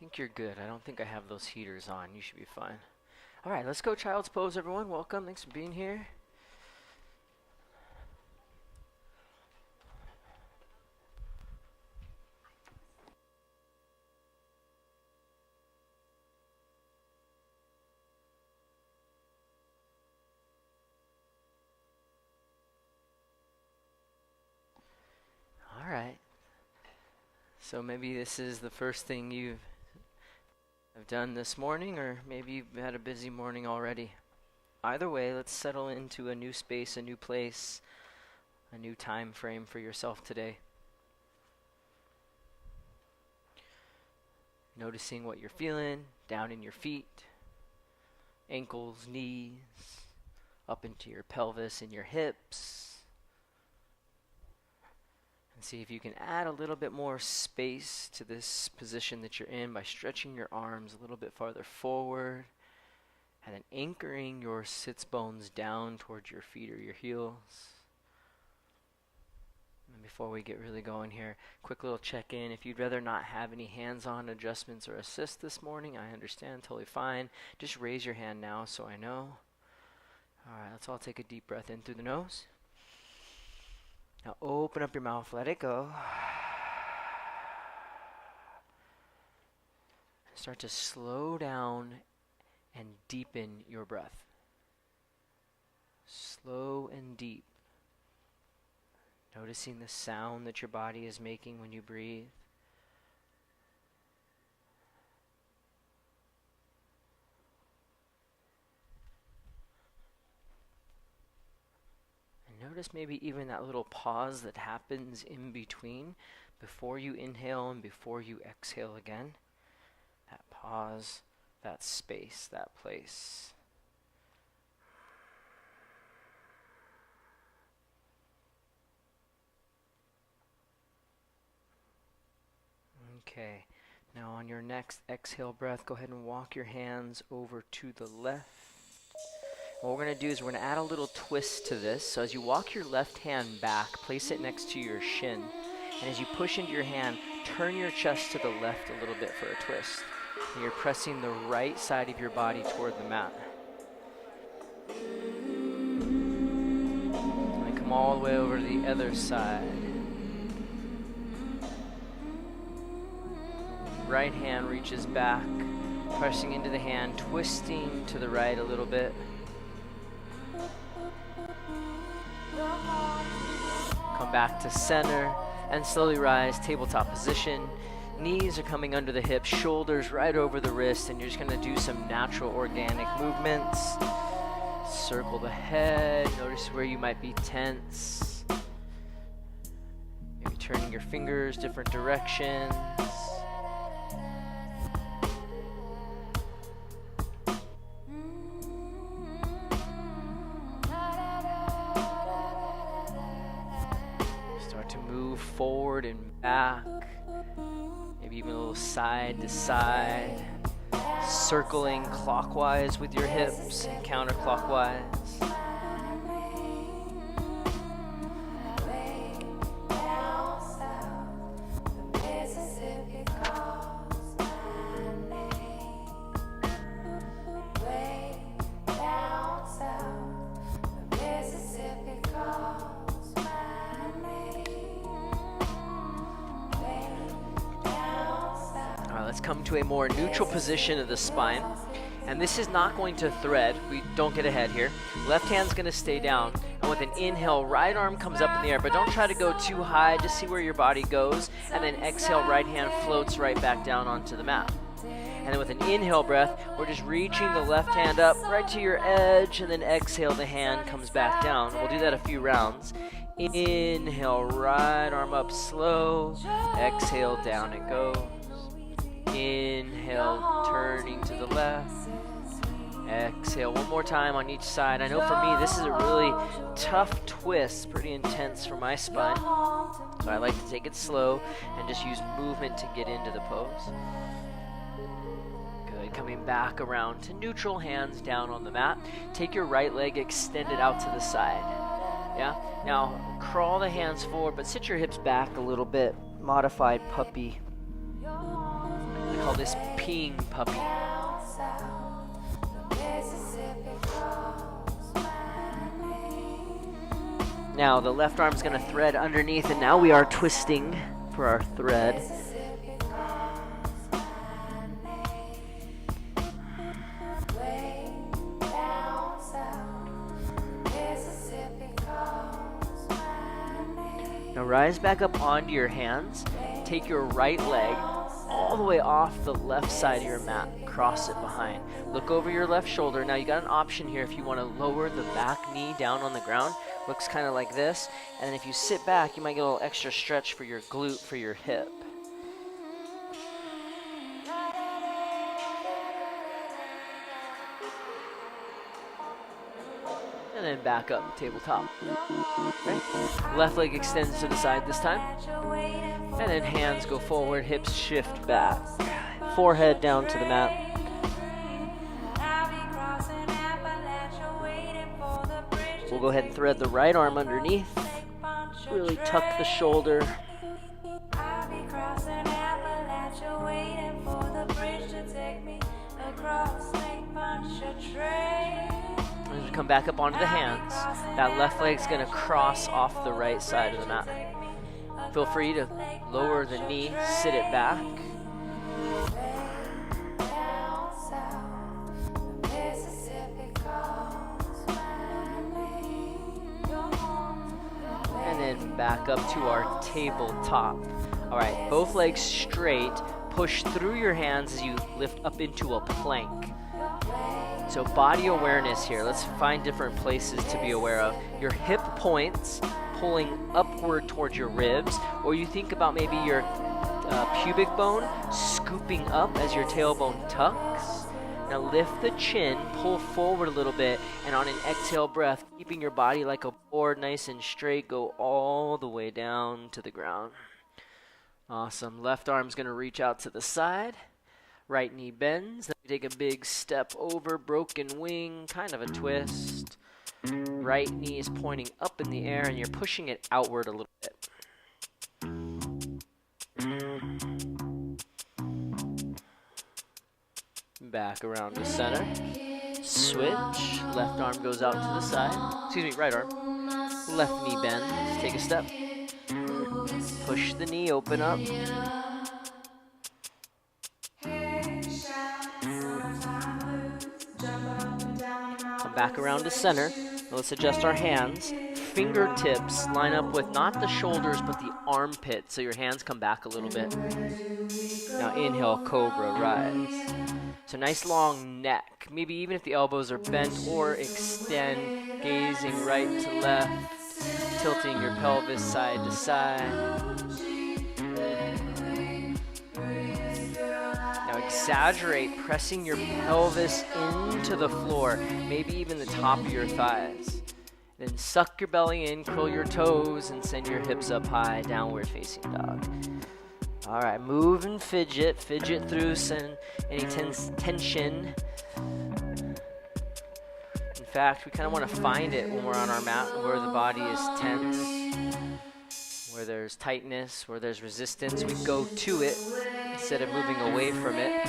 think you're good. I don't think I have those heaters on. You should be fine. All right, let's go child's pose, everyone. Welcome. Thanks for being here. All right. So maybe this is the first thing you have done this morning, or maybe you've had a busy morning already. Either way, let's settle into a new space, a new place, a new time frame for yourself today. Noticing what you're feeling down in your feet, ankles, knees, up into your pelvis and your hips. And see if you can add a little bit more space to this position that you're in by stretching your arms a little bit farther forward and then anchoring your sits bones down towards your feet or your heels. And before we get really going here, quick little check-in. If you'd rather not have any hands-on adjustments or assist this morning, I understand, totally fine. Just raise your hand now so I know. All right, let's all take a deep breath in through the nose. Now open up your mouth, let it go. Start to slow down and deepen your breath. Slow and deep. Noticing the sound that your body is making when you breathe. Notice maybe even that little pause that happens in between before you inhale and before you exhale again. That pause, that space, that place. Okay, now on your next exhale breath, go ahead and walk your hands over to the left. What we're going to do is we're going to add a little twist to this. So as you walk your left hand back, place it next to your shin. And as you push into your hand, turn your chest to the left a little bit for a twist. And you're pressing the right side of your body toward the mat. And come all the way over to the other side. Right hand reaches back, pressing into the hand, twisting to the right a little bit. Come back to center and slowly rise, tabletop position. Knees are coming under the hips, shoulders right over the wrist, and you're just going to do some natural organic movements. Circle the head, notice where you might be tense. Maybe turning your fingers different directions. Forward and back, maybe even a little side to side, circling clockwise with your hips and counterclockwise. Come to a more neutral position of the spine, and this is not going to thread. We don't get ahead here. Left hand's going to stay down, and with an inhale, right arm comes up in the air, but don't try to go too high. Just see where your body goes, and then exhale, right hand floats right back down onto the mat. And then with an inhale breath, we're just reaching the left hand up right to your edge, and then exhale, the hand comes back down. We'll do that a few rounds. Inhale, right arm up slow. Exhale, down it goes. Inhale, turning to the left. Exhale, one more time on each side. I know for me, this is a really tough twist, pretty intense for my spine. So I like to take it slow and just use movement to get into the pose. Good, coming back around to neutral, hands down on the mat. Take your right leg, extend it out to the side. Yeah, now crawl the hands forward, but sit your hips back a little bit. Modified puppy. call this peeing puppy. Now the left arm's gonna thread underneath, and now we are twisting for our thread. Now rise back up onto your hands. Take your right leg all the way off the left side of your mat. Cross it behind. Look over your left shoulder. Now you got an option here if you want to lower the back knee down on the ground. Looks kind of like this. And then if you sit back, you might get a little extra stretch for your glute, for your hip. And then back up, tabletop. Okay. Left leg extends to the side this time. And then hands go forward, hips shift back. Forehead down to the mat. We'll go ahead and thread the right arm underneath. Really tuck the shoulder. And come back up onto the hands. That left leg's gonna cross off the right side of the mat. Feel free to lower the knee, sit it back. And then back up to our tabletop. All right, both legs straight. Push through your hands as you lift up into a plank. So body awareness here. Let's find different places to be aware of. Your hip points pulling upward towards your ribs, or you think about maybe your pubic bone scooping up as your tailbone tucks. Now lift the chin, pull forward a little bit, and on an exhale breath, keeping your body like a board nice and straight, go all the way down to the ground. Awesome. Left arm's going to reach out to the side. Right knee bends. Then we take a big step over, broken wing, kind of a twist. Right knee is pointing up in the air, and you're pushing it outward a little bit. Back around to center. Switch. Left arm goes out to the side. Excuse me, right arm. Left knee bends. Take a step. Push the knee, open up. Come back around to center. Now let's adjust our hands. Fingertips line up with not the shoulders, but the armpit, so your hands come back a little bit. Now inhale, cobra, rise. So nice long neck. Maybe even if the elbows are bent or extend, gazing right to left, tilting your pelvis side to side. Now exaggerate, pressing your pelvis into the floor, maybe even the top of your thighs. Then suck your belly in, curl your toes, and send your hips up high, downward facing dog. All right, move and fidget through any tension. In fact, we kind of want to find it when we're on our mat, where the body is tense, where there's tightness, where there's resistance. We go to it instead of moving away from it.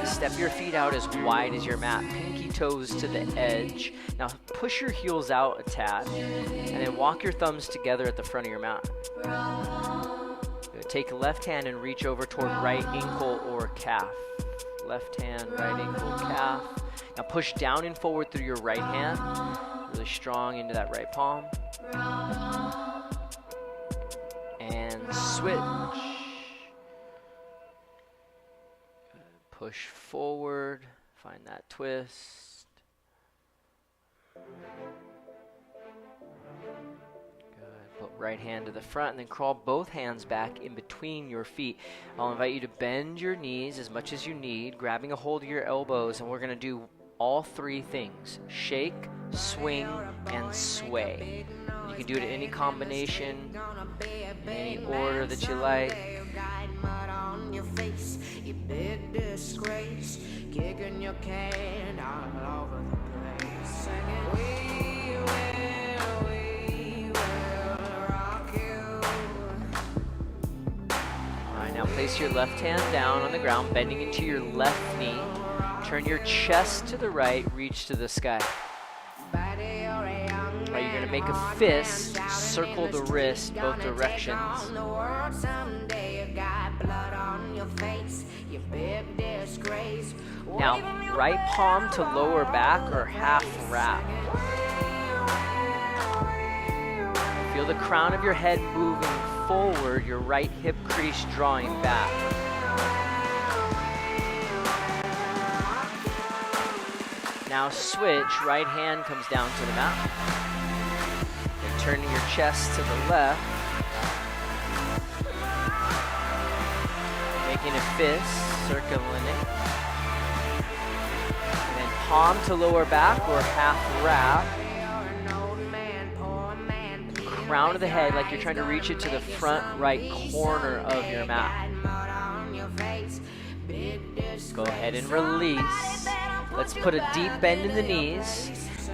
Step your feet out as wide as your mat, pinky toes to the edge. Now push your heels out a tad, and then walk your thumbs together at the front of your mat. Take a left hand and reach over toward right ankle or calf. Left hand, right ankle, calf. Now push down and forward through your right hand, really strong into that right palm. And switch. Push forward, find that twist. Good. Put right hand to the front and then crawl both hands back in between your feet. I'll invite you to bend your knees as much as you need, grabbing a hold of your elbows, and we're going to do all three things: shake, swing, and sway. You can do it in any combination, in any order that you like. You big disgrace, kicking your can all over the place, singing, we Place your left hand down on the ground, bending into your left knee. Turn your chest to the right, reach to the sky. All right, you're gonna make a fist, circle the wrist both directions. Now, right palm to lower back or half wrap. Feel the crown of your head moving forward, your right hip crease drawing back. Now switch, right hand comes down to the mat. And turning your chest to the left. Making a fist, circling it. And then palm to lower back or half wrap. Crown of the head like you're trying to reach it to the front right corner of your mat. Go ahead and release. Let's put a deep bend in the knees.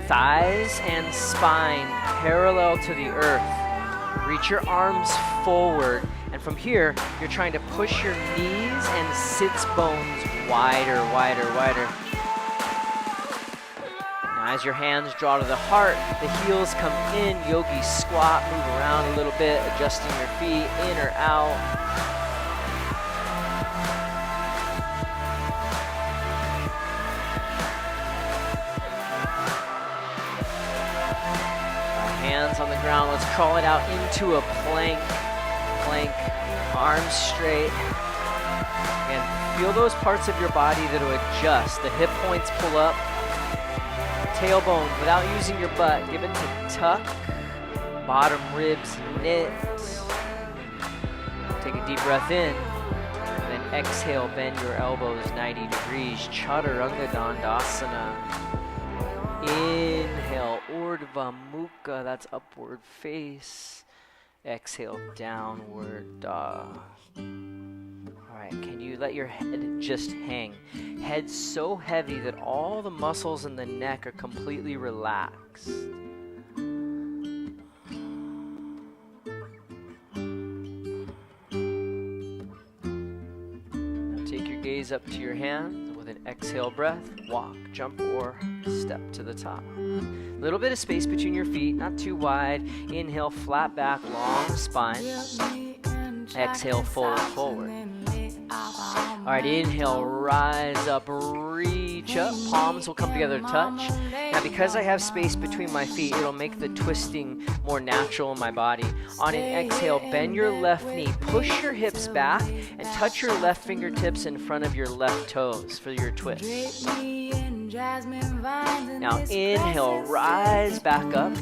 Thighs and spine parallel to the earth. Reach your arms forward. And from here, you're trying to push your knees and sits bones wider, wider, wider. As your hands draw to the heart, the heels come in, yogi squat, move around a little bit, adjusting your feet in or out. Hands on the ground, let's crawl it out into a plank. Plank, arms straight. And feel those parts of your body that will adjust. The hip points pull up. Tailbone, without using your butt, give it to tuck, bottom ribs knit. Take a deep breath in, and then exhale, bend your elbows 90 degrees, Chaturanga Dandasana. Inhale, Urdhva Mukha, that's upward face. Exhale, downward dog. Alright, can you let your head just hang? Head so heavy that all the muscles in the neck are completely relaxed. Now take your gaze up to your hands. With an exhale breath, walk, jump, or step to the top. A little bit of space between your feet, not too wide. Inhale, flat back, long spine. Exhale, fold forward. All right, inhale, rise up, reach up. Palms will come together to touch. Now, because I have space between my feet, it'll make the twisting more natural in my body. On an exhale, bend your left knee, push your hips back, and touch your left fingertips in front of your left toes for your twist. Now, inhale, rise back up.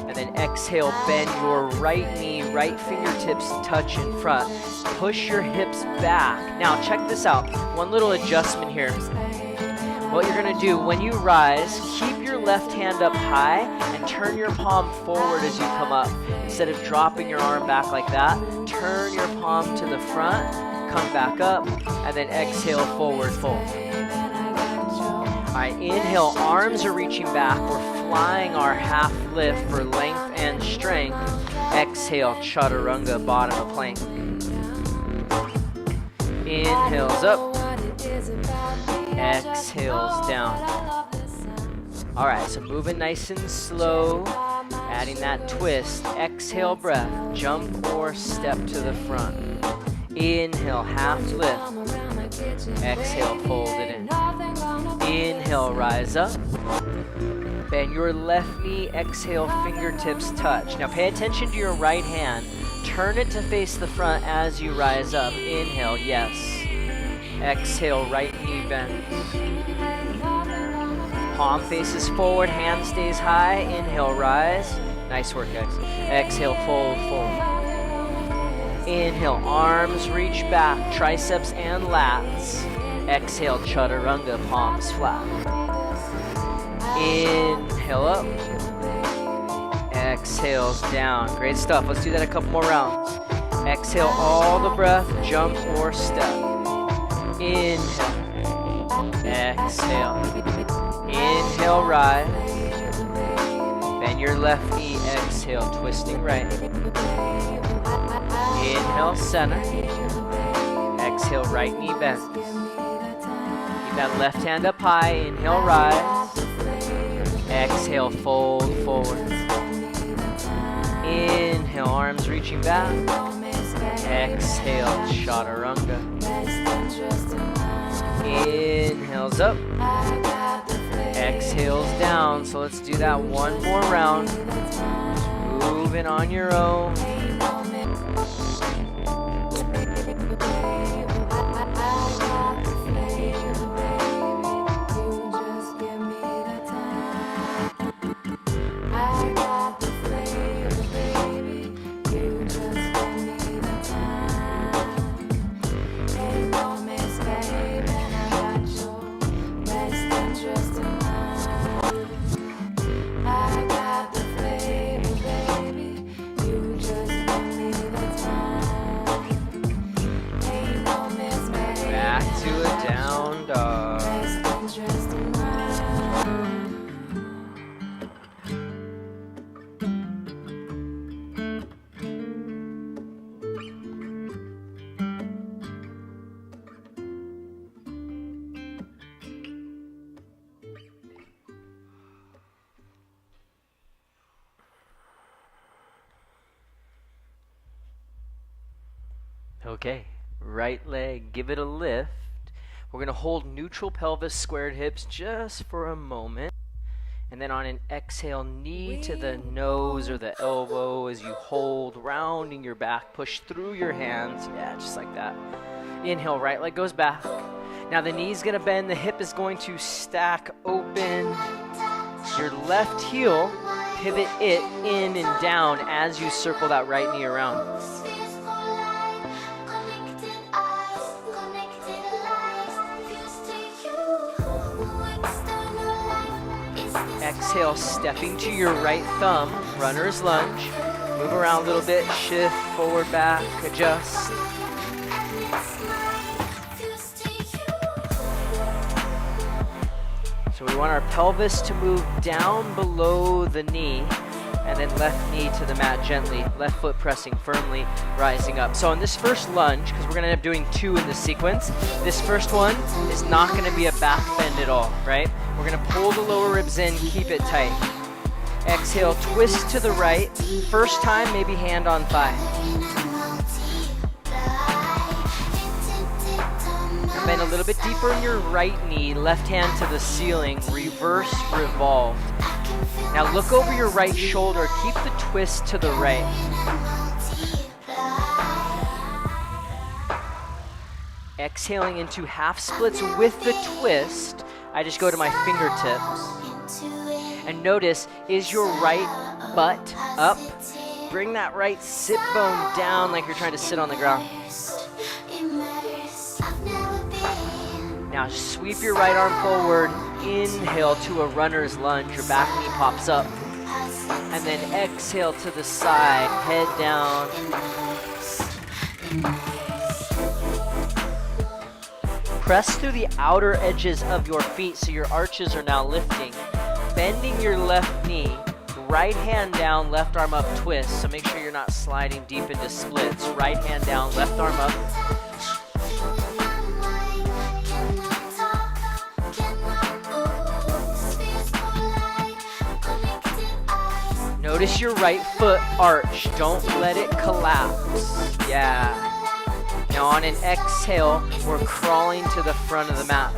And then exhale, bend your right knee, right fingertips touch in front. Push your hips back. Now check this out, one little adjustment here. What you're gonna do when you rise, keep your left hand up high and turn your palm forward as you come up. Instead of dropping your arm back like that, turn your palm to the front, come back up, and then exhale, forward fold. All right, inhale, arms are reaching back. We're flying our half lift for length and strength. Exhale, chaturanga, bottom of plank. Inhales up. Exhales down. All right, so moving nice and slow, adding that twist. Exhale, breath, jump or step to the front. Inhale, half lift. Exhale, fold it in. Inhale, rise up. Bend your left knee, exhale, fingertips touch. Now pay attention to your right hand. Turn it to face the front as you rise up. Inhale, yes. Exhale, right knee bends. Palm faces forward, hand stays high. Inhale, rise. Nice work, guys. Exhale, fold, fold. Inhale, arms reach back, triceps and lats. Exhale, chaturanga, palms flat. Inhale up. Exhales down. Great stuff. Let's do that a couple more rounds. Exhale all the breath, jump or step. Inhale. Exhale. Inhale, rise. Bend your left knee, exhale, twisting right. Inhale, center. Exhale, right knee bends. Keep that left hand up high. Inhale, rise. Exhale, fold forward. Inhale, arms reaching back. Exhale, chaturanga. Inhales up. Exhales down. So let's do that one more round. Moving on your own. Okay, right leg, give it a lift. We're going to hold neutral pelvis, squared hips just for a moment. And then on an exhale, knee to the nose or the elbow as you hold, rounding your back, push through your hands. Yeah, just like that. Inhale, right leg goes back. Now the knee's going to bend, the hip is going to stack open. Your left heel, pivot it in and down as you circle that right knee around. Exhale, stepping to your right thumb, runner's lunge. Move around a little bit, shift, forward, back, adjust. So we want our pelvis to move down below the knee, and then left knee to the mat gently, left foot pressing firmly, rising up. So in this first lunge, because we're going to end up doing 2 in the sequence, this first one is not going to be a back bend at all, right? We're going to pull the lower ribs in, keep it tight. Exhale, twist to the right. First time, maybe hand on thigh. And bend a little bit deeper in your right knee, left hand to the ceiling, reverse revolved. Now look over your right shoulder, keep the twist to the right. Exhaling into half splits with the twist. I just go to my fingertips. And notice, is your right butt up? Bring that right sit bone down like you're trying to sit on the ground. Now sweep your right arm forward. Inhale to a runner's lunge. Your back knee pops up. And then exhale to the side. Head down. Press through the outer edges of your feet so your arches are now lifting. Bending your left knee, right hand down, left arm up, twist. So make sure you're not sliding deep into splits. Right hand down, left arm up. Notice your right foot arch. Don't let it collapse. Yeah. Now on an exhale, we're crawling to the front of the mat.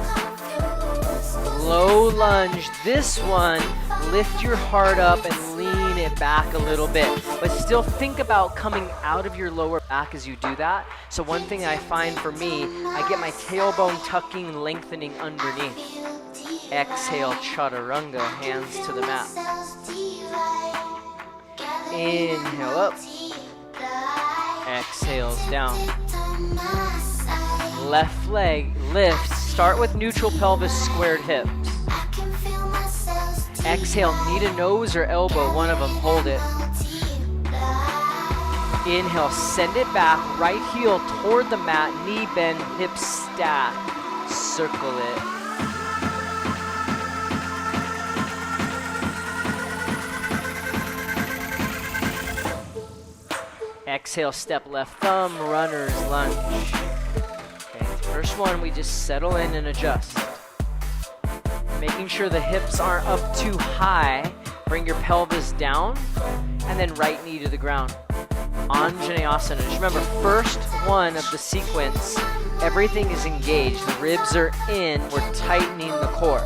Low lunge. This one, lift your heart up and lean it back a little bit. But still think about coming out of your lower back as you do that. So one thing I find for me, I get my tailbone tucking, lengthening underneath. Exhale, chaturanga, hands to the mat. Inhale up. Exhales down. Left leg lifts. Start with neutral pelvis, squared hips. Exhale, knee to nose or elbow, one of them, hold it. Inhale, send it back, right heel toward the mat, knee bend, hips stack, circle it. Exhale, step left thumb, runner's lunge. one, we just settle in and adjust. Making sure the hips aren't up too high. Bring your pelvis down, and then right knee to the ground. Anjaneyasana. Just remember, first one of the sequence, everything is engaged. The ribs are in. We're tightening the core.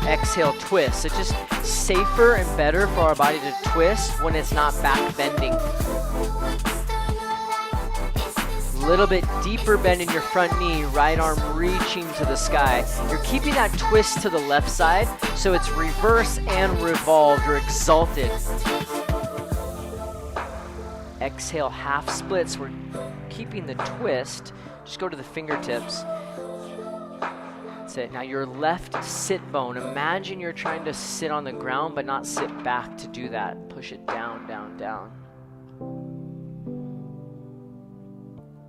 Exhale, twist. It's just safer and better for our body to twist when it's not back bending. A little bit deeper bend in your front knee, right arm reaching to the sky. You're keeping that twist to the left side, so it's reverse and revolved or exalted. Exhale, half splits. We're keeping the twist. Just go to the fingertips. That's it. Now your left sit bone. Imagine you're trying to sit on the ground, but not sit back to do that. Push it down, down, down.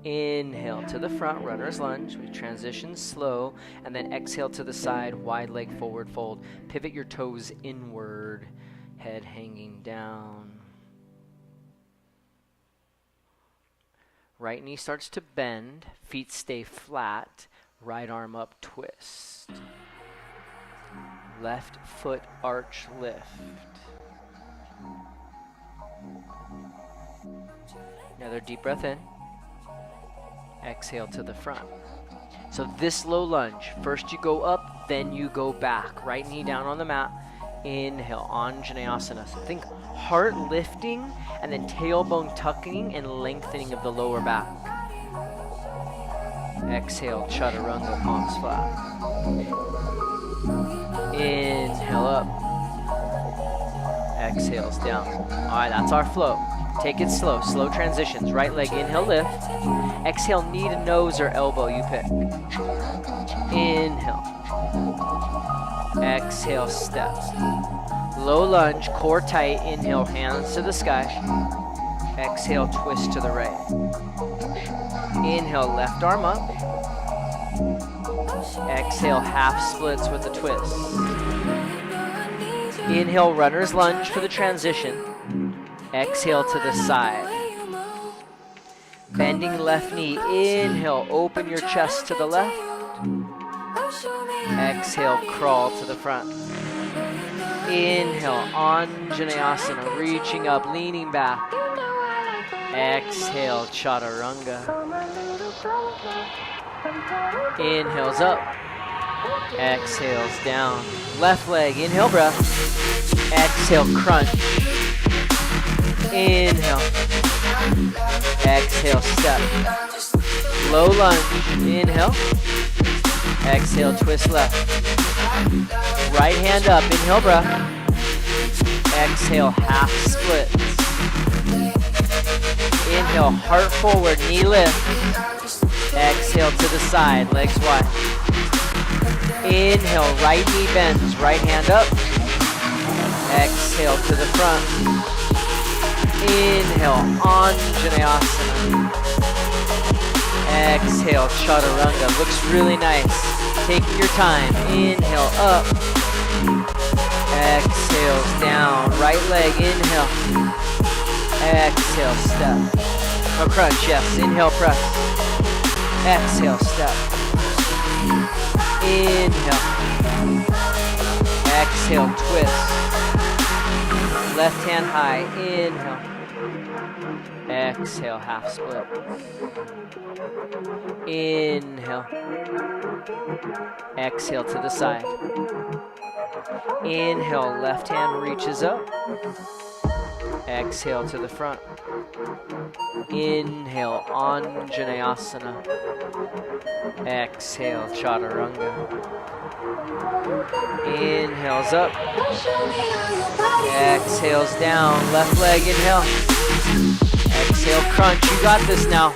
Inhale to the front, runner's lunge. We transition slow, and then exhale to the side, wide leg forward fold. Pivot your toes inward, head hanging down. Right knee starts to bend, feet stay flat, right arm up, twist. Left foot arch lift. Another deep breath in. Exhale to the front. So this low lunge, first you go up, then you go back. Right knee down on the mat. Inhale, Anjaneyasana. So think heart lifting and then tailbone tucking and lengthening of the lower back. Exhale, Chaturanga, palms flat. Inhale up. Exhales down. All right, that's our flow. Take it slow, slow transitions. Right leg, inhale, lift. Exhale, knee to nose or elbow, you pick. Inhale. Exhale, step. Low lunge, core tight. Inhale, hands to the sky. Exhale, twist to the right. Inhale, left arm up. Exhale, half splits with a twist. Inhale, runner's lunge for the transition. Exhale to the side. Bending left knee. Inhale, open your chest to the left. Exhale, crawl to the front. Inhale, Anjaneyasana, reaching up, leaning back. Exhale, Chaturanga. Inhales up. Exhales down. Left leg, inhale breath. Exhale, crunch. Inhale. Exhale, step. Low lunge. Inhale. Exhale, twist left. Right hand up. Inhale, breath. Exhale, half splits. Inhale, heart forward, knee lift. Exhale to the side, legs wide. Inhale, right knee bends, right hand up. Exhale to the front. Inhale, Anjaneyasana. Exhale, Chaturanga. Looks really nice. Taking your time. Inhale, up. Exhales down. Right leg, inhale. Exhale, step. No crunch, yes. Inhale, press. Exhale, step. Inhale. Exhale, twist. Left hand high. Inhale. Exhale, half split. Inhale. Exhale to the side. Inhale, left hand reaches up. Exhale to the front. Inhale, Anjaneyasana. Exhale, Chaturanga. Inhales up. Exhales down. Left leg, inhale. Exhale, crunch. You got this now.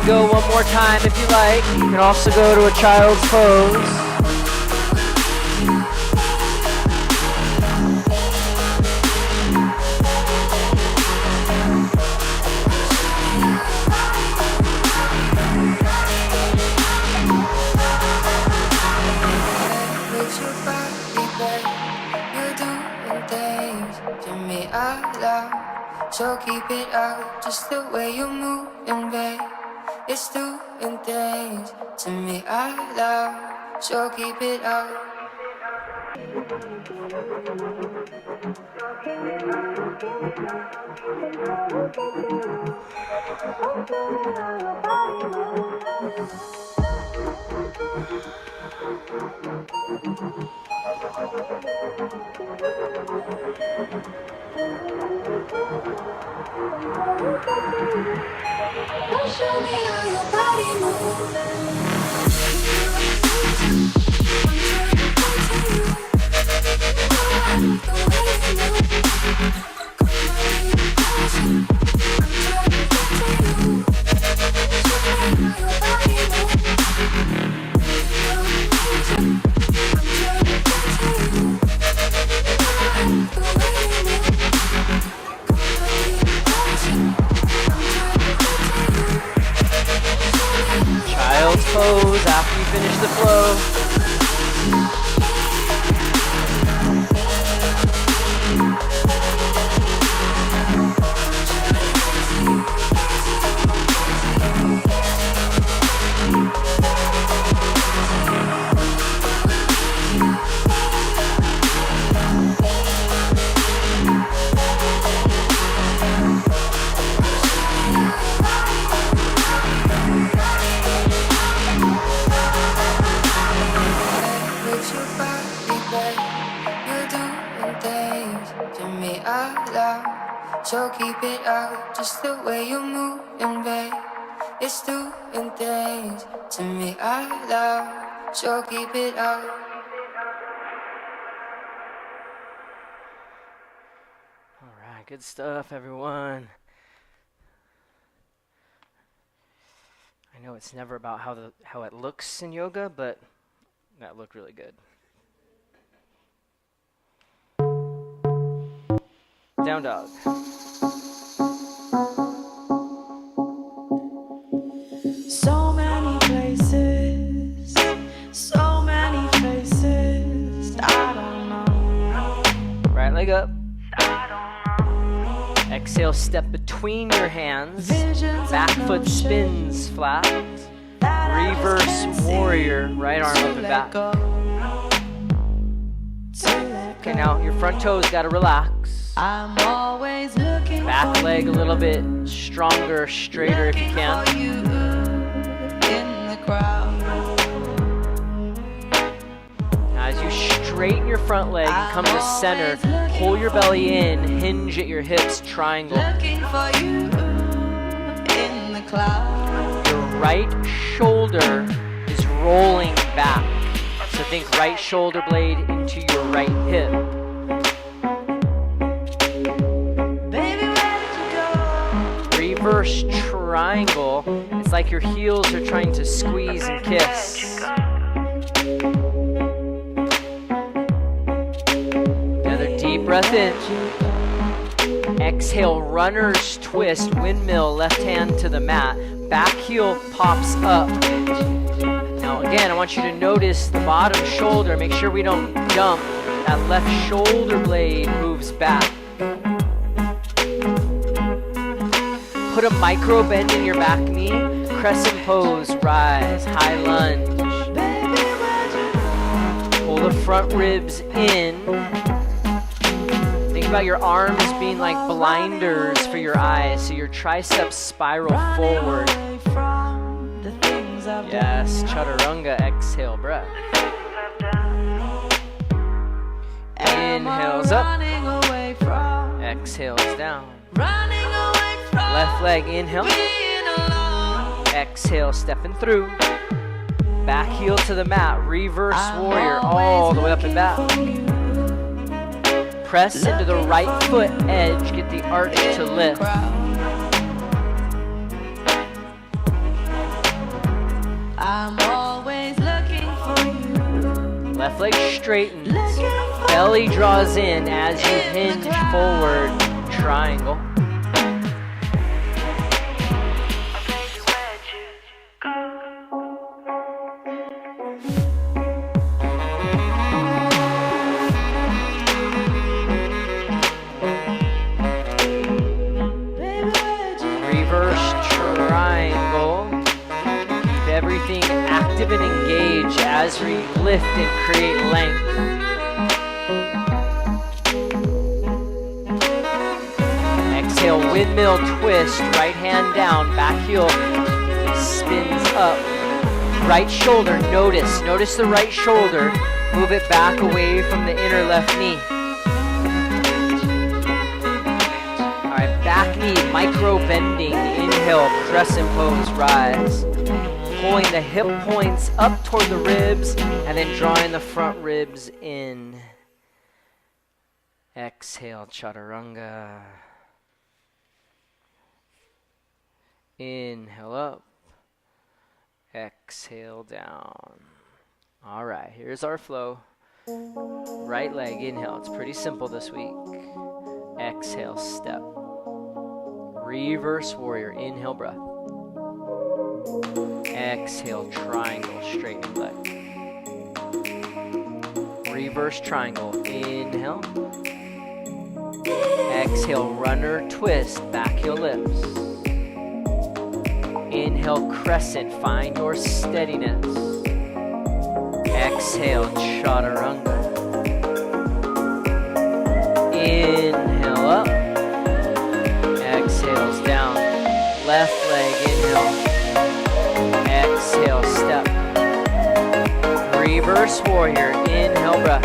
can go one more time if you like. You can also go to a child's pose. So keep it out, just the way you move and babe. It's doing things to me out loud. So keep it out. Show me how your body moves. Child's pose after you finish the flow. So keep it out, just the way you move and babe. It's doing things to me out loud. So keep it out. All right, good stuff, everyone. I know it's never about how it looks in yoga, but that looked really good. Down dog. So many places, so many faces. I don't know. Right leg up. Exhale, step between your hands. Back foot spins flat. Reverse warrior. Right arm up and back. Okay, now your front toes got to relax. I'm always looking back leg a little bit stronger, straighter if you can. In the crowd. Now as you straighten your front leg and come to center, pull your belly in, hinge at your hips, triangle. Looking for you in the cloud. Your right shoulder is rolling back. So think right shoulder blade into your right hip. Reverse triangle. It's like your heels are trying to squeeze and kiss. Another deep breath in. Exhale, runner's twist, windmill, left hand to the mat. Back heel pops up. Now again, I want you to notice the bottom shoulder. Make sure we don't jump. That left shoulder blade moves back. Put a micro bend in your back knee, crescent pose, rise, high lunge. Pull the front ribs in. Think about your arms being like blinders for your eyes, so your triceps spiral forward. Yes, chaturanga, exhale, breath. Inhales up, exhales down. Left leg, inhale. Exhale, stepping through. Back heel to the mat, reverse warrior, all the way up and back. Press into the right foot edge, get the arch to lift. leg straightens. Belly draws in as you hinge forward, triangle. Active and engage as we lift and create length. Exhale, windmill twist, right hand down, back heel spins up. Right shoulder, notice the right shoulder. Move it back away from the inner left knee. All right, back knee, micro bending. Inhale, crescent pose, rise. Pulling the hip points up toward the ribs and then drawing the front ribs in. Exhale, chaturanga. Inhale up. Exhale down. All right, here's our flow. Right leg, inhale. It's pretty simple this week. Exhale, step. Reverse warrior, inhale, breath. Exhale, triangle, straighten leg. Reverse triangle, inhale. Exhale, runner twist, back heel lifts. Inhale, crescent, find your steadiness. Exhale, chaturanga. Inhale up. Exhales down. Left leg, inhale. Exhale, step. Reverse warrior, inhale, breath.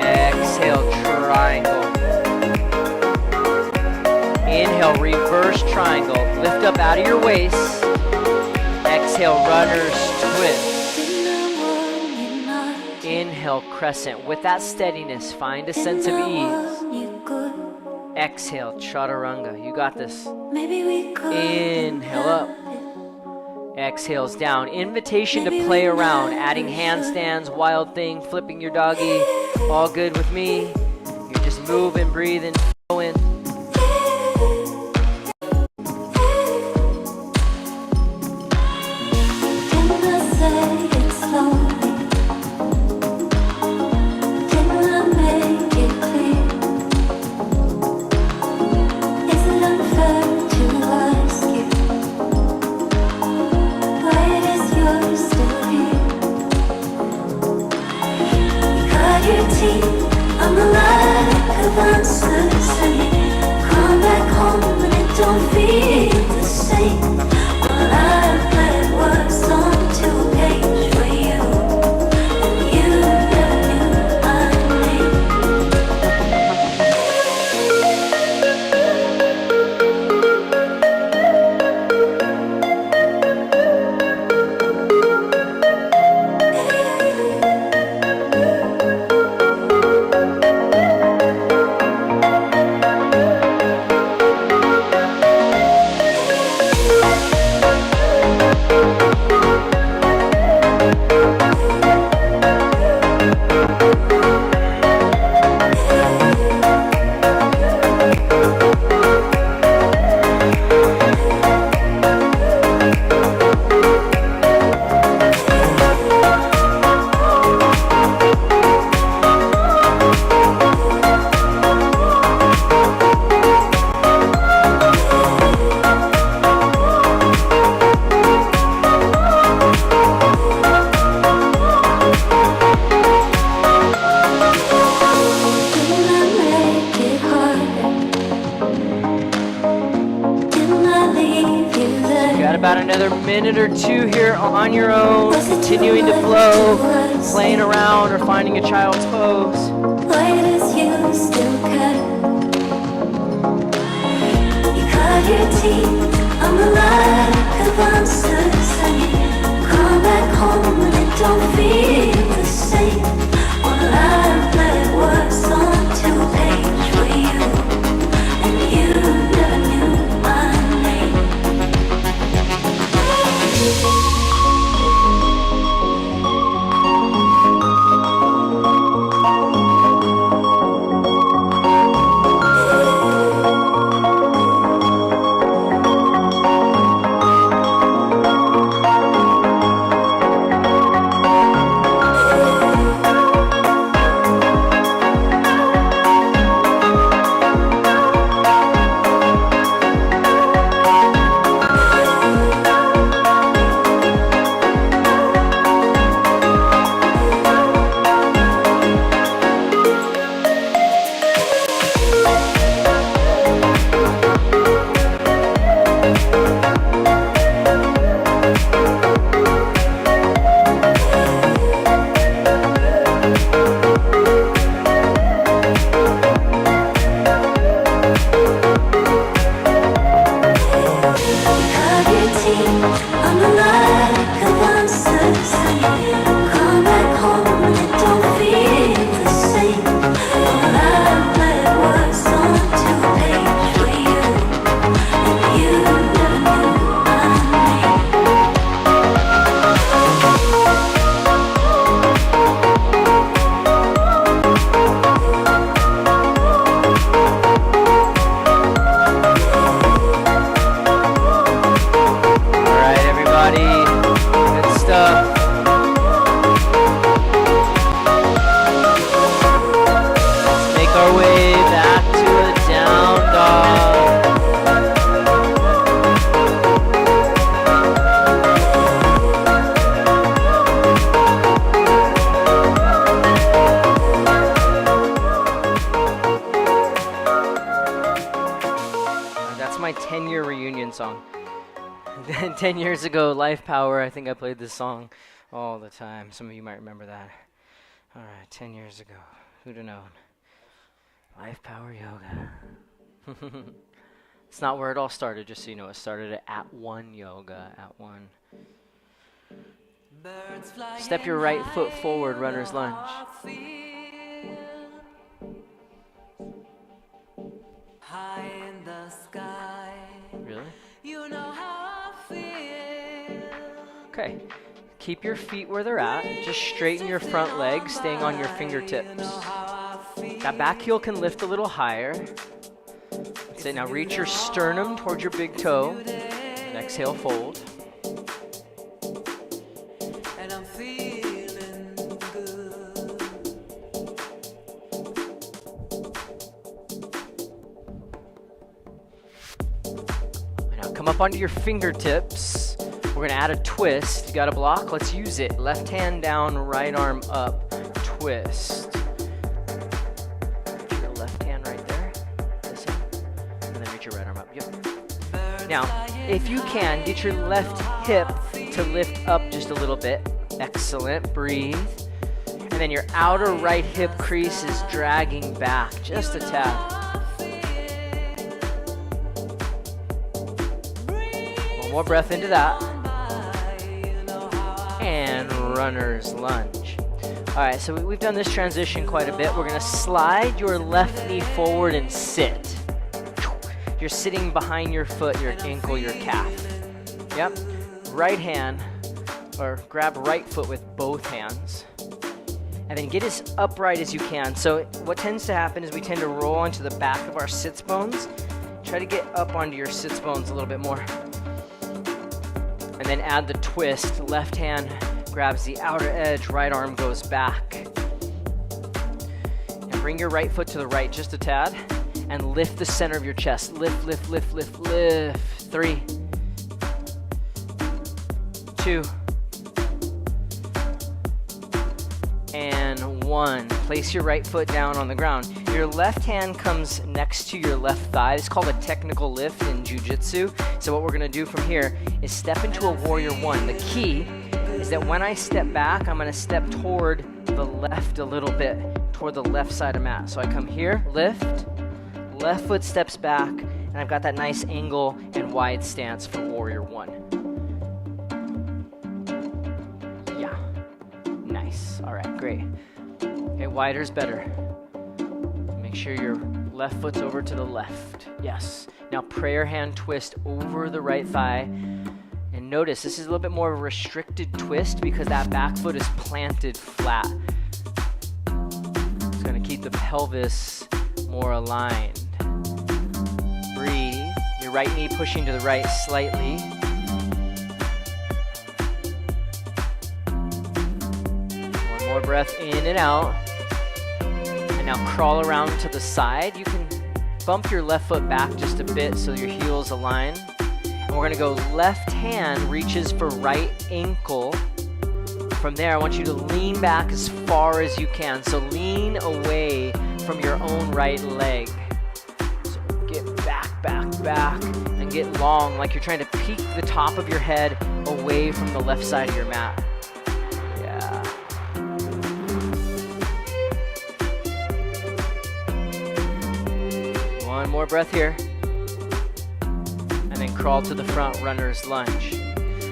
Exhale, triangle. Inhale, reverse triangle. Lift up out of your waist. Exhale, runner's twist. Inhale, crescent. With that steadiness, find a sense of ease. Exhale, chaturanga. You got this. Inhale up. Exhales down. Invitation to play around, adding handstands, wild thing, flipping your doggy. All good with me. You're just moving, breathing, flowing. I'm the lack of answers and come back home and it don't feel the same. Well, I put words onto a page for you, and you never knew my name. About another minute or two here on your own, continuing to flow, playing around or finding a child's pose. Why does you still care? You cut your teeth, I'm the lack of answers, and you come back home and it don't feel the same. Well, I put words onto a page for you, and you never knew my name. reunion song. 10 years ago, Life Power, I think I played this song all the time. Some of you might remember that. All right, 10 years ago. Who'd have known? Life Power Yoga. It's not where it all started, just so you know. It started at One Yoga, at One. Step your right foot forward, runner's lunge. High in the sky. Really? You know how I feel. Okay. Keep your feet where they're at. Just straighten your front leg, staying on your fingertips. That back heel can lift a little higher. That's it. Now reach your sternum towards your big toe. And exhale, fold. And I'm feeling good. Now come up onto your fingertips. We're gonna add a twist. You got a block? Let's use it. Left hand down, right arm up, twist. Reach your left hand right there. This one. And then reach your right arm up. Yep. Now, if you can, get your left hip to lift up just a little bit. Excellent. Breathe. And then your outer right hip crease is dragging back just a tad. One more breath into that. And runner's lunge. All right, so we've done this transition quite a bit. We're gonna slide your left knee forward and sit. You're sitting behind your foot, your ankle, your calf. Yep. Right hand, or grab right foot with both hands. And then get as upright as you can. So what tends to happen is we tend to roll onto the back of our sits bones. Try to get up onto your sits bones a little bit more. And then add the twist. Left hand grabs the outer edge, right arm goes back. And bring your right foot to the right just a tad. And lift the center of your chest. Lift, lift, lift, lift, lift. 3, 2, and 1. Place your right foot down on the ground. Your left hand comes next to your left thigh. It's called a technical lift in jiu-jitsu. So what we're gonna do from here is step into a warrior one. The key is that when I step back, I'm gonna step toward the left a little bit, toward the left side of mat. So I come here, lift, left foot steps back, and I've got that nice angle and wide stance for warrior one. Yeah, nice. All right, great. Okay, wider's better. Make sure your left foot's over to the left. Yes. Now prayer hand twist over the right thigh. And notice this is a little bit more of a restricted twist because that back foot is planted flat. It's going to keep the pelvis more aligned. Breathe. Your right knee pushing to the right slightly. One more breath in and out. And now crawl around to the side. You can bump your left foot back just a bit so your heels align. And we're gonna go left hand reaches for right ankle. From there, I want you to lean back as far as you can. So lean away from your own right leg. So get back, back, back, and get long, like you're trying to peek the top of your head away from the left side of your mat. Yeah. One more breath here. And then crawl to the front, runner's lunge.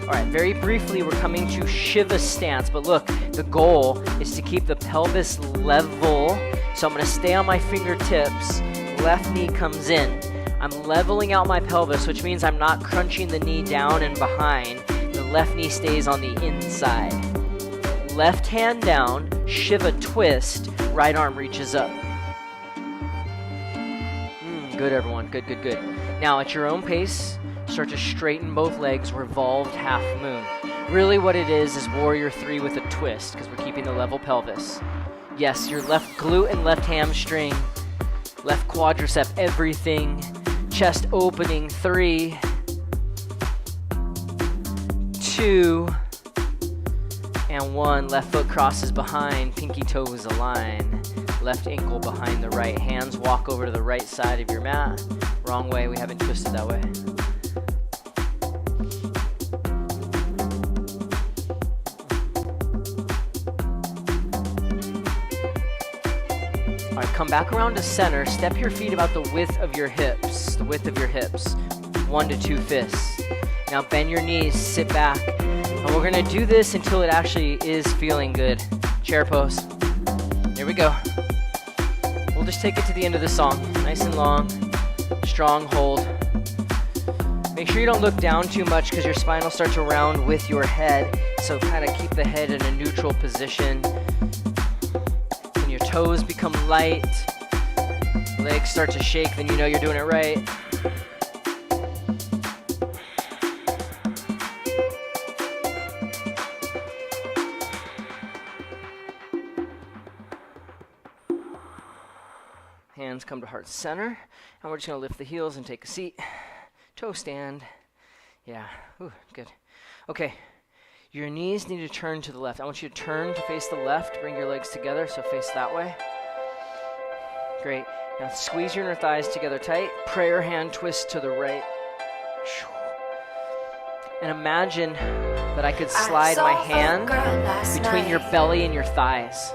All right, very briefly, we're coming to Shiva stance. But look, the goal is to keep the pelvis level. So I'm gonna stay on my fingertips. Left knee comes in. I'm leveling out my pelvis, which means I'm not crunching the knee down and behind. The left knee stays on the inside. Left hand down, Shiva twist, right arm reaches up. Good, everyone. Good, good, good. Now, at your own pace, start to straighten both legs, revolved half moon. Really what it is warrior three with a twist, because we're keeping the level pelvis. Yes, your left glute and left hamstring, left quadricep, everything. Chest opening, 3, 2, and 1. Left foot crosses behind, pinky toes align. Left ankle behind the right. Hands walk over to the right side of your mat. Wrong way, we haven't twisted that way. Come back around to center. Step your feet about the width of your hips. The width of your hips. 1 to 2 fists. Now bend your knees, sit back. And we're gonna do this until it actually is feeling good. Chair pose. Here we go. We'll just take it to the end of the song. Nice and long. Strong hold. Make sure you don't look down too much because your spine will start to round with your head. So kind of keep the head in a neutral position. When your toes become light, legs start to shake, then you know you're doing it right. Hands come to heart center, and we're just gonna lift the heels and take a seat. Toe stand. Yeah, ooh, good. Okay, your knees need to turn to the left. I want you to turn to face the left, bring your legs together, so face that way. Great. Now squeeze your inner thighs together tight. Prayer hand twist to the right. And imagine that I could slide my hand between your belly and your thighs,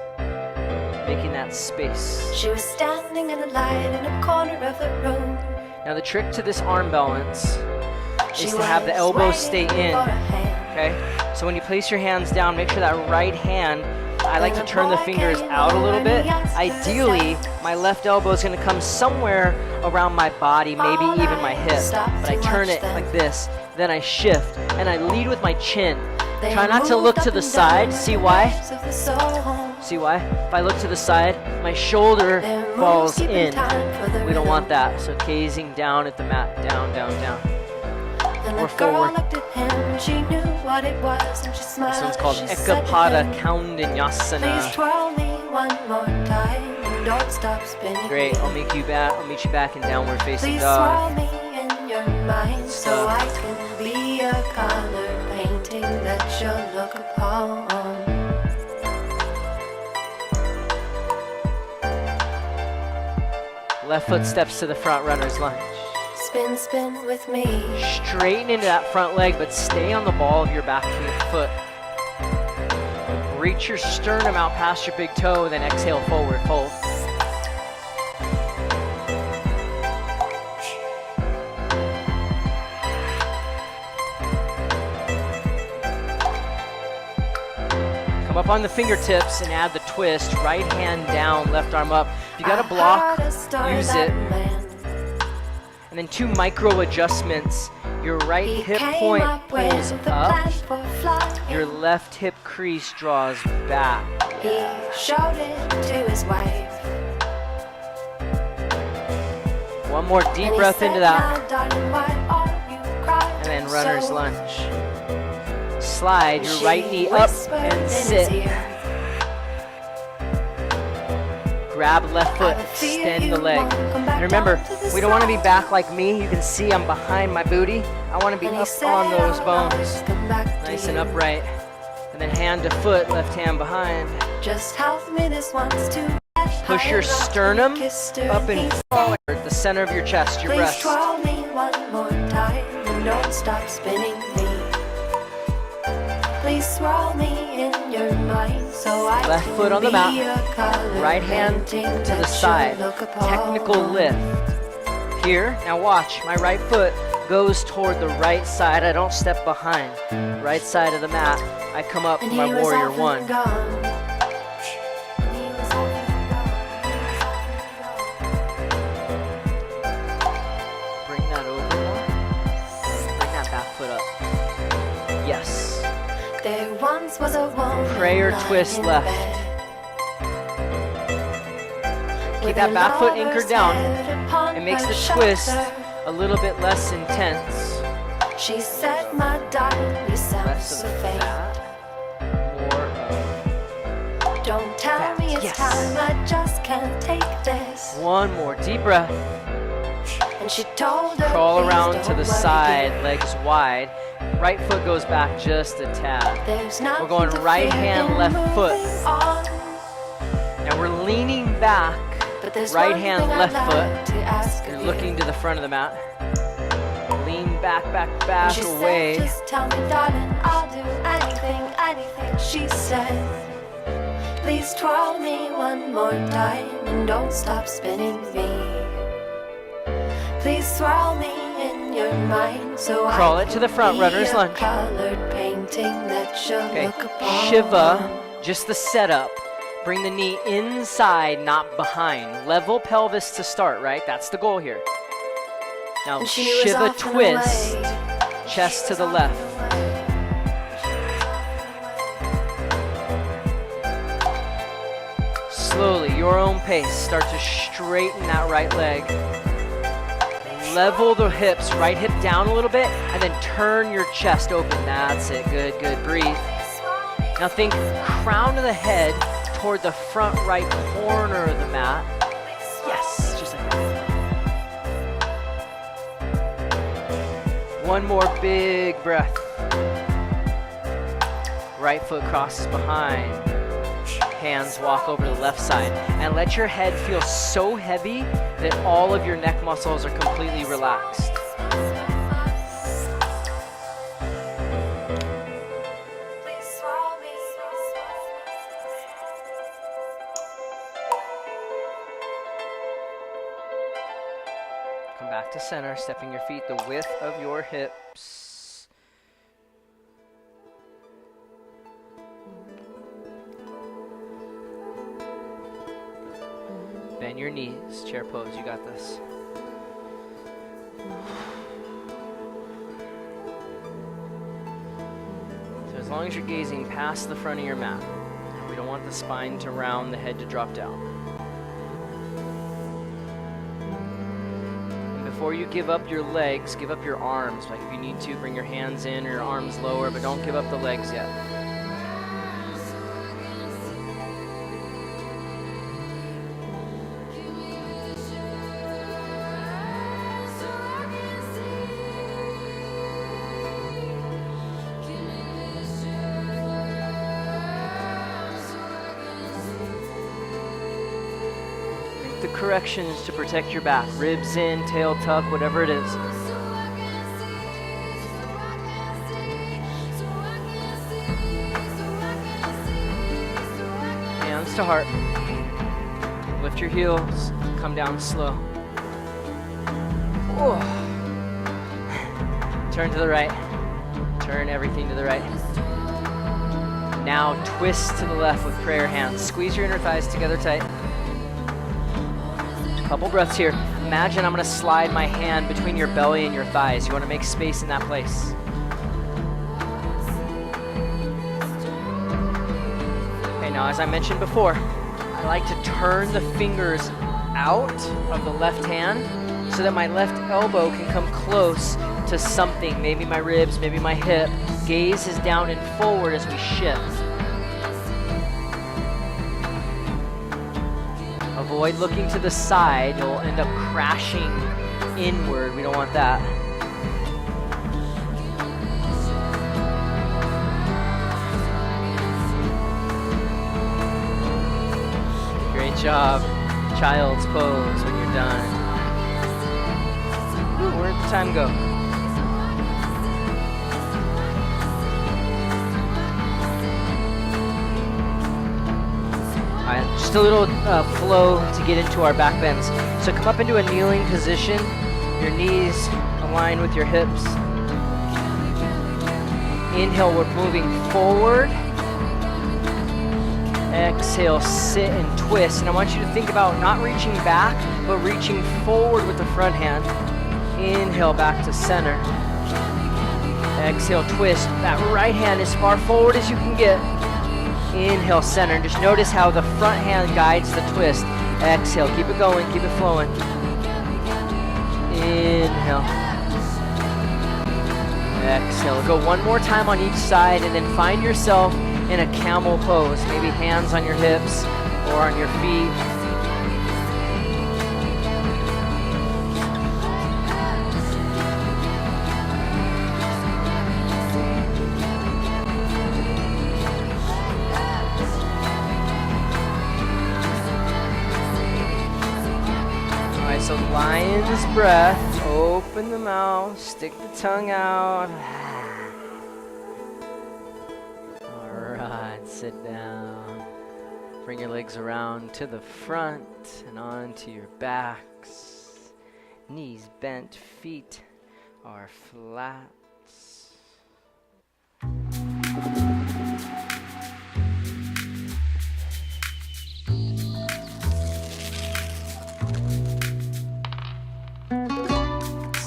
making that space. She was standing in the light in a corner of the room. Now the trick to this arm balance is to have the elbows stay in, okay? So when you place your hands down, make sure that right hand, I like to turn the fingers out a little bit. Ideally, my left elbow is gonna come somewhere around my body, maybe even my hip. But I turn it like this, then I shift, and I lead with my chin. Try not to look to the side. See why? See why? If I look to the side, my shoulder falls in. We don't want that. So gazing down at the mat. Down, down, down. Or forward. This one's called Ekapada Kaundinyasana. Great. I'll meet you back in downward facing dog. So I can be a color painting that you'll look upon. Left foot steps to the front, runner's lunge. Spin, spin with me. Straighten into that front leg, but stay on the ball of your back foot. Reach your sternum out past your big toe, then exhale forward, fold. Come up on the fingertips and add the twist. Right hand down, left arm up. If you got a block, use it. And then 2 micro adjustments. Your right hip point pulls up. Your left hip crease draws back. He showed it to his wife. One more deep breath into that. And then runner's lunge. Slide your right knee up and sit. Grab left foot, extend the leg. And remember, we don't want to be back like me. You can see I'm behind my booty. I want to be up on those bones. Nice and upright. And then hand to foot, left hand behind. Just help me this once too. Push your sternum up and forward, the center of your chest, your breast. Please twirl me one more time and don't stop spinning me. Please swirl me in your mind so I Left can foot on the be mat. a color Right hand painting to the that side. you'll look upon. Technical lift. Here, now watch, my right foot goes toward the right side. I don't step behind. Right side of the mat. I come up And my he was warrior often one. gone. And he was often Bring that over more. Bring that back foot up. Yes. gone. There once was a woman Prayer lying twist in left. bed. Keep With that her back foot lover's anchored down. head upon It makes her the twist shoulder. a little bit less intense. She said, my darling, you sound Less so of faint. that. More of Don't tell that. me it's Yes. time, I just can't take this. one more deep breath. And she told her, Crawl "Please around don't to the worry, side, dear. legs wide. Right foot goes back just a tad. There's We're going nothing to right fear hand, in left foot. moving on. Now we're leaning back. But there's Right one hand, thing I'd left like foot. to ask of You're you. looking to the front of the mat. Lean back, back, And back she away. said, just tell me, darling, I'll do anything, anything. She said, Please twirl me one more time and don't stop spinning me. Please swirl me in your mind so Crawl I it to the front, can runner's be a lunge. colored painting that you'll Okay, look upon. Shiva, just the setup. Bring the knee inside, not behind. Level pelvis to start, right? That's the goal here. Now, And she was Shiva off and twist, away. chest to the left. Slowly, your own pace, start to straighten that right leg. Level the hips, right hip down a little bit, and then turn your chest open. That's it, good, good, breathe. Now think crown of the head toward the front right corner of the mat. Yes, just like that. One more big breath. Right foot crosses behind. Hands walk over to the left side. And let your head feel so heavy that all of your neck muscles are completely relaxed. Come back to center, stepping your feet the width of your hips. Bend your knees, chair pose, you got this. So as long as you're gazing past the front of your mat, we don't want the spine to round, the head to drop down. Before you give up your legs, give up your arms. Like if you need to, bring your hands in or your arms lower, but don't give up the legs yet. The correction is to protect your back. Ribs in, tail tuck, whatever it is. Hands to heart. Lift your heels. Come down slow. Oh. Turn to the right. Turn everything to the right. Now twist to the left with prayer hands. Squeeze your inner thighs together tight. Couple breaths here. Imagine I'm going to slide my hand between your belly and your thighs. You want to make space in that place. Okay, now as I mentioned before, I like to turn the fingers out of the left hand so that my left elbow can come close to something. Maybe my ribs, maybe my hip. Gaze is down and forward as we shift. Avoid looking to the side. You'll end up crashing inward. We don't want that. Great job. Child's pose when you're done. Ooh, where'd the time go? Just a little flow to get into our back bends. So come up into a kneeling position. Your knees align with your hips. Inhale, we're moving forward. Exhale, sit and twist. And I want you to think about not reaching back, but reaching forward with the front hand. Inhale, back to center. Exhale, twist. That right hand as far forward as you can get. Inhale, center, and just notice how the front hand guides the twist. Exhale, keep it going, keep it flowing. Inhale. Exhale. Go one more time on each side, and then find yourself in a camel pose. Maybe hands on your hips or on your feet. So lion's breath, open the mouth, stick the tongue out. All right, sit down. Bring your legs around to the front and onto your backs. Knees bent, feet are flat.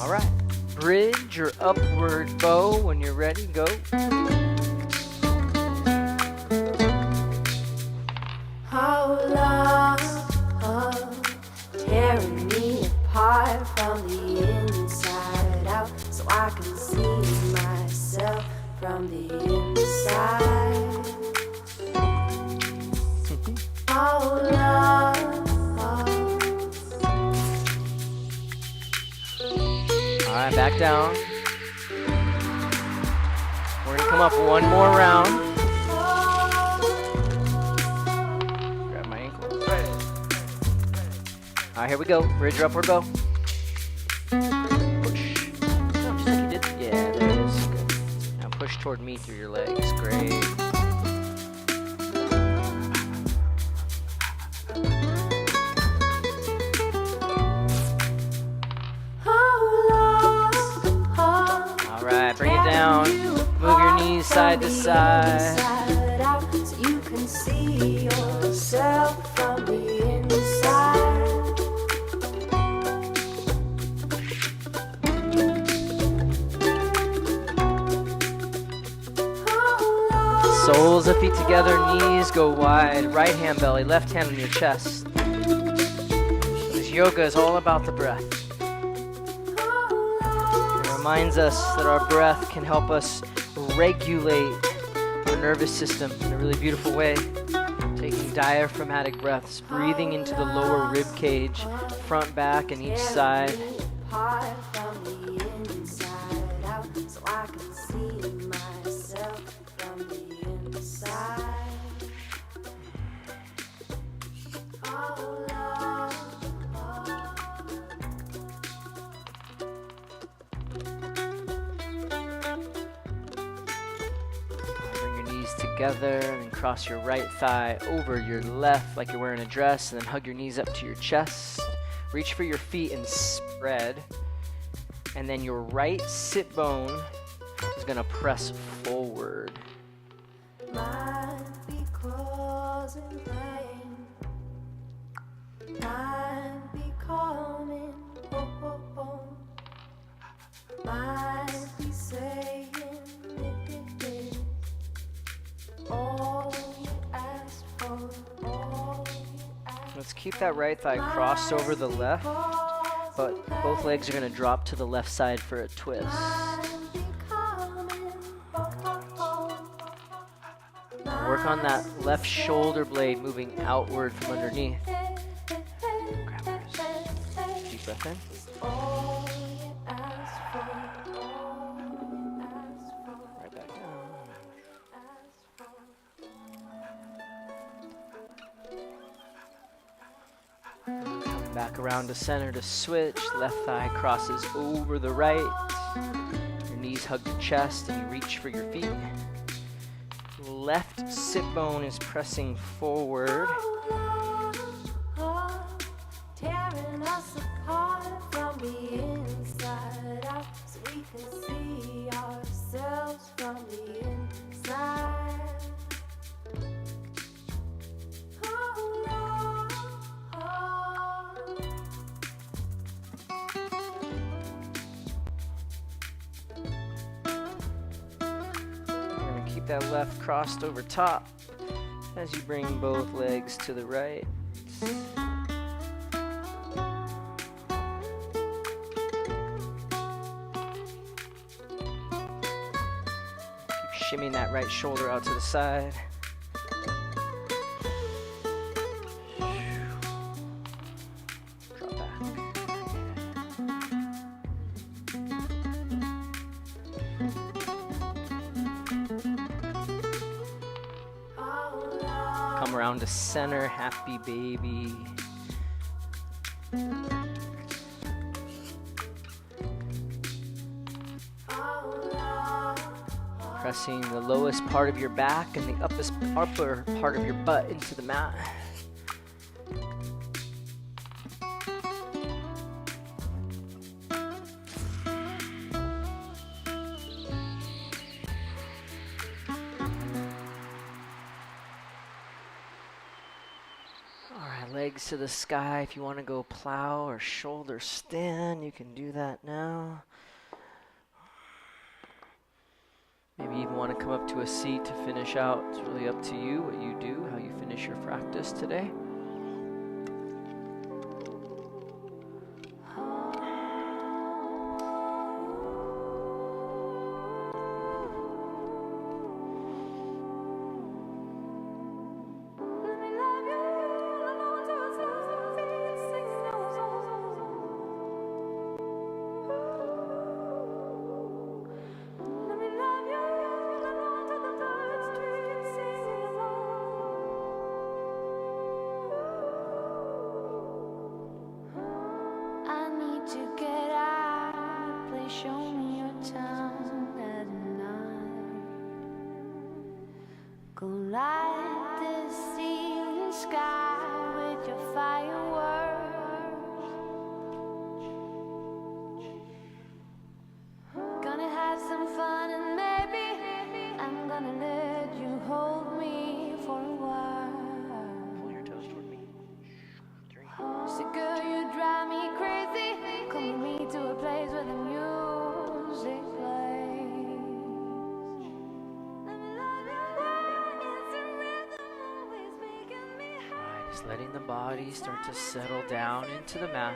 All right, bridge or upward bow when you're ready, go. How long tearing me apart from the inside out, so I can see myself from the inside. How long? All right, back down. We're gonna come up one more round. Grab my ankle. All right, here we go. Bridge or upward bow. Push. No, just like you did. Yeah, there it is. Good. Now push toward me through your legs. Great. All right, bring it down. Move your knees side to side. So you can see yourself from the inside. Soles of feet together, knees go wide. Right hand belly, left hand on your chest. This yoga is all about the breath. It reminds us that our breath can help us regulate our nervous system in a really beautiful way. Taking diaphragmatic breaths, breathing into the lower rib cage, front, back, and each side. Apart from the inside out, so I can see myself from the inside. Bring your knees together and then cross your right thigh over your left like you're wearing a dress, and then hug your knees up to your chest. Reach for your feet and spread. And then your right sit bone is going to press forward. Might be causing pain, might be coming home, might be saying it is all you asked for, all you asked. Let's keep that right thigh crossed over the left, but both legs are going to drop to the left side for a twist. Work on that left shoulder blade moving outward from underneath. Grab yours. Deep breath in. Right back down. Come back around to center to switch. Left thigh crosses over the right. Your knees hug your chest and you reach for your feet. Left sit bone is pressing forward. Tearing us apart from the inside out, so we can see ourselves from the inside. Keep that left crossed over top as you bring both legs to the right. Keep shimmying that right shoulder out to the side. Drop back. Come around to center, happy baby. Pressing the lowest part of your back and the upper part of your butt into the mat. Alright, legs to the sky. If you want to go plow or shoulder stand, you can do that now. Maybe you even want to come up to a seat to finish out. It's really up to you what you do, how you finish your practice today. Go light the ceiling sky with your fireworks. Gonna have some fun and maybe I'm gonna let you hold me for a while. Pull your toes toward me. 3. So girl, you drive me crazy. Come with me to a place where the music plays. Just letting the body start to settle down into the mat.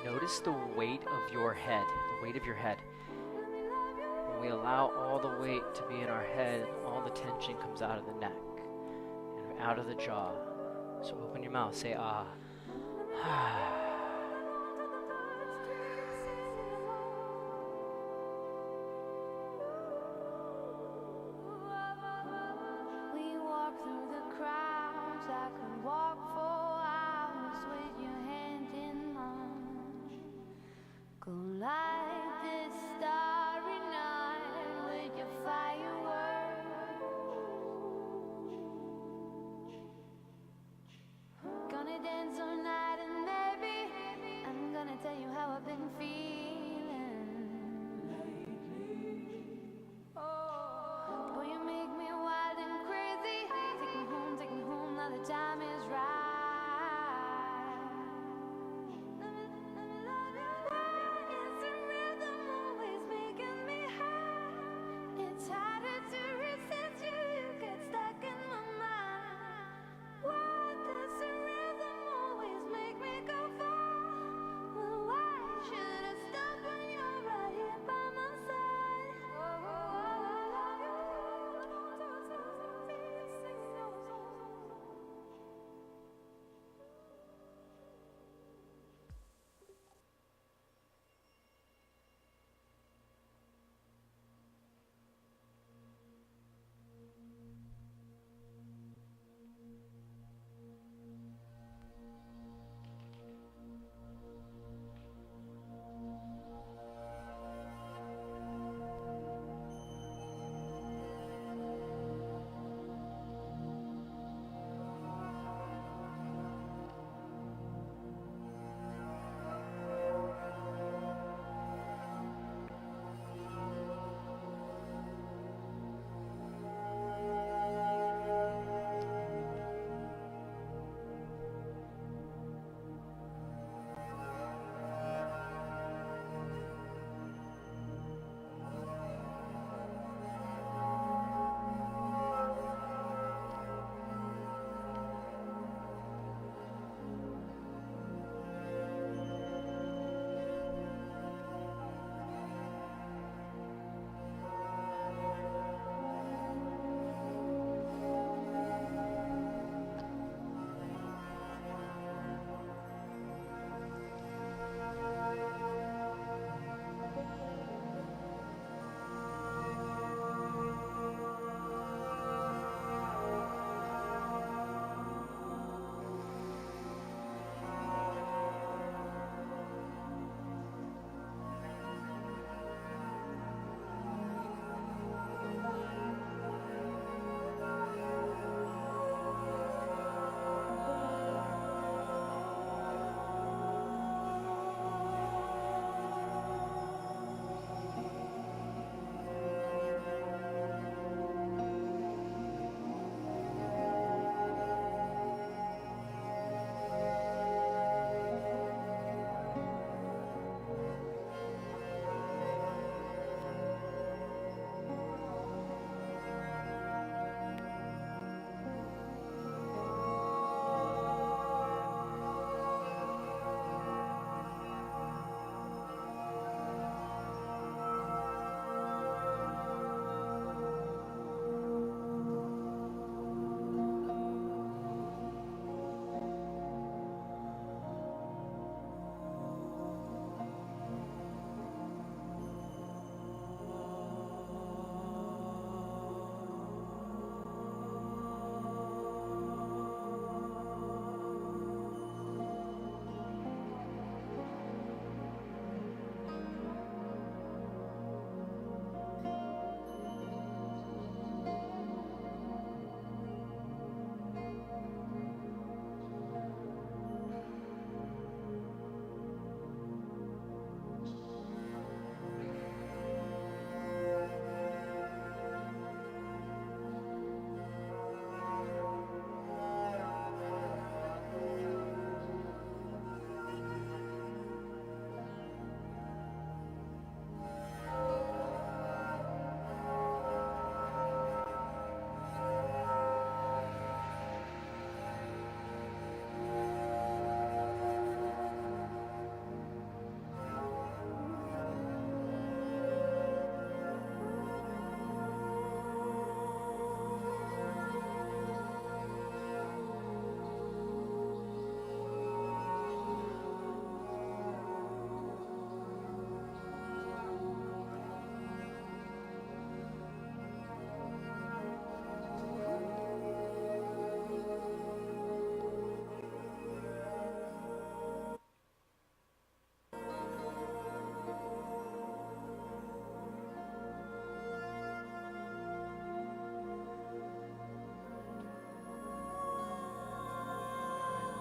Notice the weight of your head, the weight of your head. When we allow all the weight to be in our head, all the tension comes out of the neck and out of the jaw. So open your mouth, say ah. We walk through the crowds, I could walk for hours with your hand in mine. Go light this starry night with your fireworks. Gonna dance all night and maybe I'm gonna tell you how I've been feeling lately. Oh, boy, you make me wild and crazy. Take me home, now the time is right.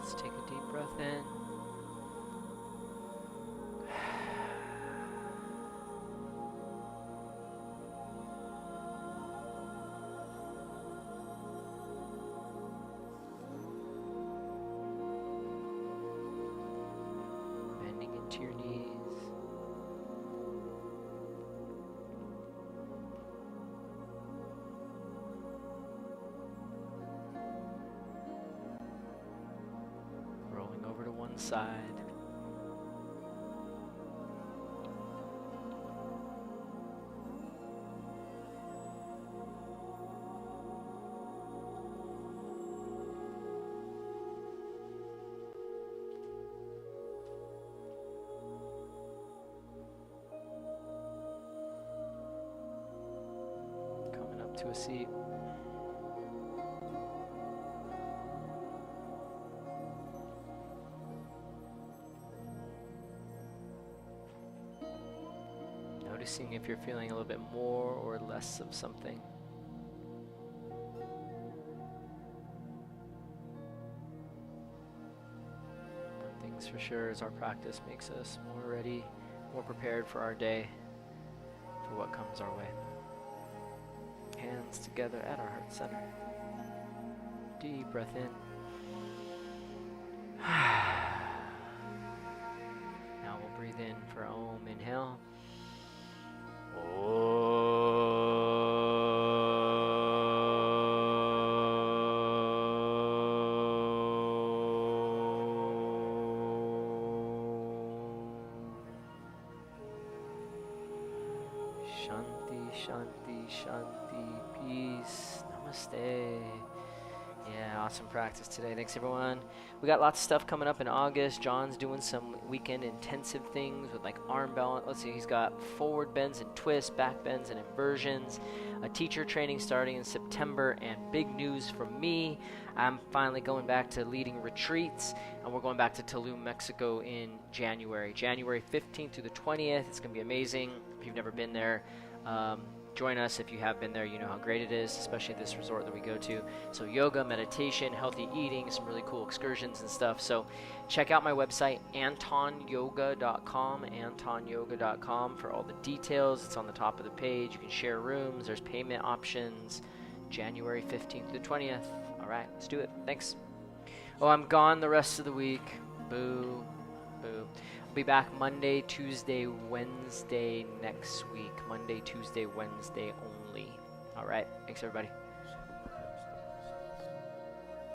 Let's take a deep breath in. Bending into your knees. Rolling over to one side. Coming up to a seat. Noticing if you're feeling a little bit more or less of something. One thing's for sure is our practice makes us more ready, more prepared for our day, for what comes our way. Hands together at our heart center. Deep breath in. Now we'll breathe in for Om. Inhale. Shanti, shanti, shanti, peace. Namaste. Yeah, awesome practice today. Thanks, everyone. We got lots of stuff coming up in August. John's doing some weekend intensive things with like arm balance. Let's see, he's got forward bends and twists, back bends and inversions, a teacher training starting in September, and big news from me. I'm finally going back to leading retreats, and we're going back to Tulum, Mexico in January. January 15th through the 20th. It's going to be amazing. If you've never been there, join us. If you have been there, you know how great it is, especially this resort that we go to. So yoga, meditation, healthy eating, some really cool excursions and stuff. So check out my website, antonyoga.com, antonyoga.com for all the details. It's on the top of the page. You can share rooms. There's payment options. January 15th to the 20th. All right, let's do it. Thanks. Oh, I'm gone the rest of the week. Boo. Boo. Be back Monday, Tuesday, Wednesday next week. Monday, Tuesday, Wednesday only. All right. Thanks, everybody.